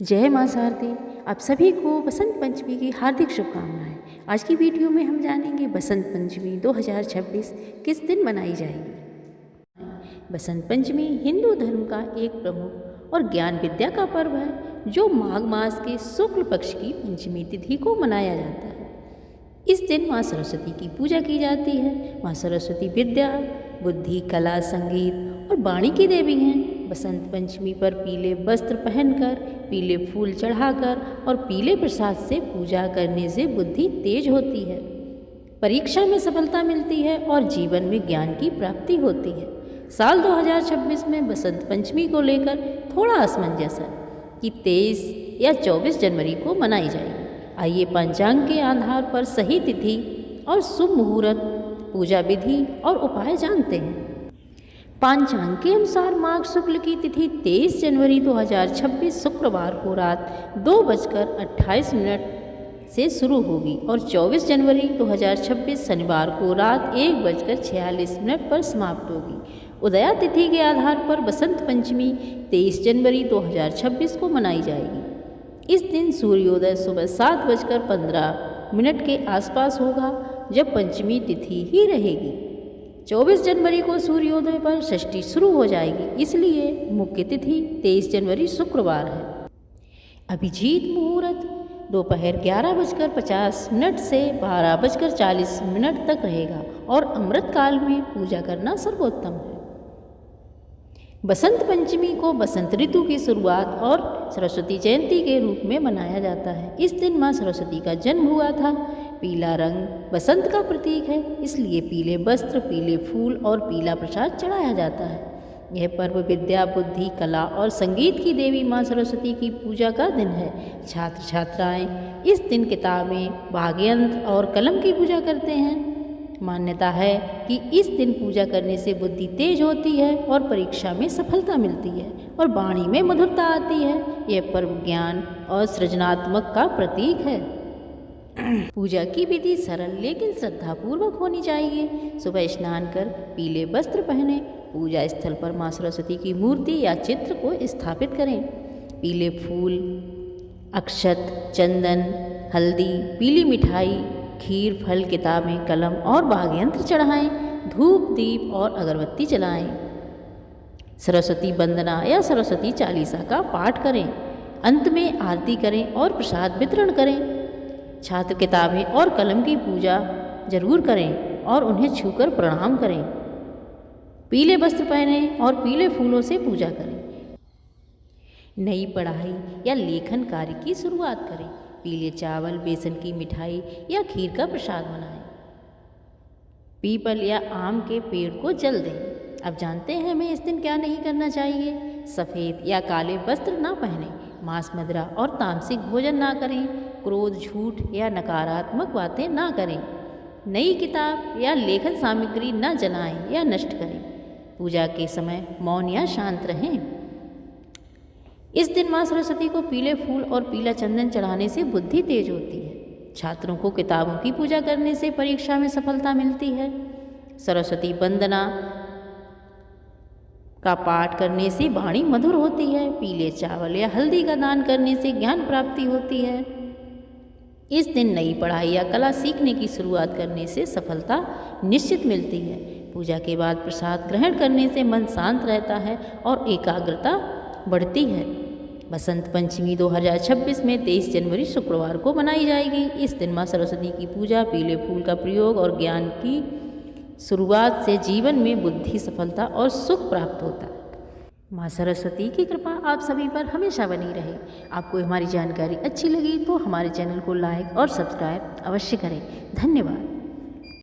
जय माँ शारदे। आप सभी को बसंत पंचमी की हार्दिक शुभकामनाएं। आज की वीडियो में हम जानेंगे बसंत पंचमी 2026 किस दिन मनाई जाएगी। बसंत पंचमी हिंदू धर्म का एक प्रमुख और ज्ञान विद्या का पर्व है जो माघ मास के शुक्ल पक्ष की पंचमी तिथि को मनाया जाता है। इस दिन माँ सरस्वती की पूजा की जाती है। माँ सरस्वती विद्या, बुद्धि, कला, संगीत और वाणी की देवी हैं। बसंत पंचमी पर पीले वस्त्र पहनकर, पीले फूल चढ़ाकर और पीले प्रसाद से पूजा करने से बुद्धि तेज होती है, परीक्षा में सफलता मिलती है और जीवन में ज्ञान की प्राप्ति होती है। साल 2026 में बसंत पंचमी को लेकर थोड़ा असमंजस है कि 23 या 24 जनवरी को मनाई जाएगी। आइए पंचांग के आधार पर सही तिथि और शुभ मुहूर्त, पूजा विधि और उपाय जानते हैं। पंचांग के अनुसार माघ शुक्ल की तिथि 23 जनवरी 2026 शुक्रवार को रात 2:28 से शुरू होगी और 24 जनवरी 2026 शनिवार को रात 1:46 पर समाप्त होगी। उदया तिथि के आधार पर बसंत पंचमी 23 जनवरी 2026 को मनाई जाएगी। इस दिन सूर्योदय सुबह 7:15 के आसपास होगा, जब पंचमी तिथि ही रहेगी। 24 जनवरी को सूर्योदय पर षष्ठी शुरू हो जाएगी, इसलिए मुख्य तिथि 23 जनवरी शुक्रवार है। अभिजीत मुहूर्त दोपहर 11:50 से 12:40 तक रहेगा और अमृत काल में पूजा करना सर्वोत्तम है। बसंत पंचमी को बसंत ऋतु की शुरुआत और सरस्वती जयंती के रूप में मनाया जाता है। इस दिन माँ सरस्वती का जन्म हुआ था। पीला रंग बसंत का प्रतीक है, इसलिए पीले वस्त्र, पीले फूल और पीला प्रसाद चढ़ाया जाता है। यह पर्व विद्या, बुद्धि, कला और संगीत की देवी माँ सरस्वती की पूजा का दिन है। छात्र छात्राएं इस दिन किताबें, वाग्यंत्र और कलम की पूजा करते हैं। मान्यता है कि इस दिन पूजा करने से बुद्धि तेज होती है और परीक्षा में सफलता मिलती है और वाणी में मधुरता आती है। यह पर्व ज्ञान और सृजनात्मक का प्रतीक है। पूजा की विधि सरल लेकिन श्रद्धापूर्वक होनी चाहिए। सुबह स्नान कर पीले वस्त्र पहने, पूजा स्थल पर माँ सरस्वती की मूर्ति या चित्र को स्थापित करें। पीले फूल, अक्षत, चंदन, हल्दी, पीली मिठाई, खीर, फल, किताबें, कलम और वाग्यंत्र चढ़ाएं। धूप, दीप और अगरबत्ती जलाएं। सरस्वती वंदना या सरस्वती चालीसा का पाठ करें। अंत में आरती करें और प्रसाद वितरण करें। छात्र किताबें और कलम की पूजा जरूर करें और उन्हें छूकर प्रणाम करें। पीले वस्त्र पहनें और पीले फूलों से पूजा करें। नई पढ़ाई या लेखन कार्य की शुरुआत करें। पीले चावल, बेसन की मिठाई या खीर का प्रसाद बनाएं। पीपल या आम के पेड़ को जल दें। अब जानते हैं हमें इस दिन क्या नहीं करना चाहिए। सफ़ेद या काले वस्त्र ना पहनें। मांस, मदिरा और तामसिक भोजन ना करें। क्रोध, झूठ या नकारात्मक बातें ना करें। नई किताब या लेखन सामग्री न जलाएं या नष्ट करें। पूजा के समय मौन या शांत रहें। इस दिन माँ सरस्वती को पीले फूल और पीला चंदन चढ़ाने से बुद्धि तेज होती है। छात्रों को किताबों की पूजा करने से परीक्षा में सफलता मिलती है। सरस्वती वंदना का पाठ करने से वाणी मधुर होती है। पीले चावल या हल्दी का दान करने से ज्ञान प्राप्ति होती है। इस दिन नई पढ़ाई या कला सीखने की शुरुआत करने से सफलता निश्चित मिलती है। पूजा के बाद प्रसाद ग्रहण करने से मन शांत रहता है और एकाग्रता बढ़ती है। बसंत पंचमी 2026 में 23 जनवरी शुक्रवार को मनाई जाएगी। इस दिन माँ सरस्वती की पूजा, पीले फूल का प्रयोग और ज्ञान की शुरुआत से जीवन में बुद्धि, सफलता और सुख प्राप्त होता है। माँ सरस्वती की कृपा आप सभी पर हमेशा बनी रहे। आपको हमारी जानकारी अच्छी लगी तो हमारे चैनल को लाइक और सब्सक्राइब अवश्य करें। धन्यवाद।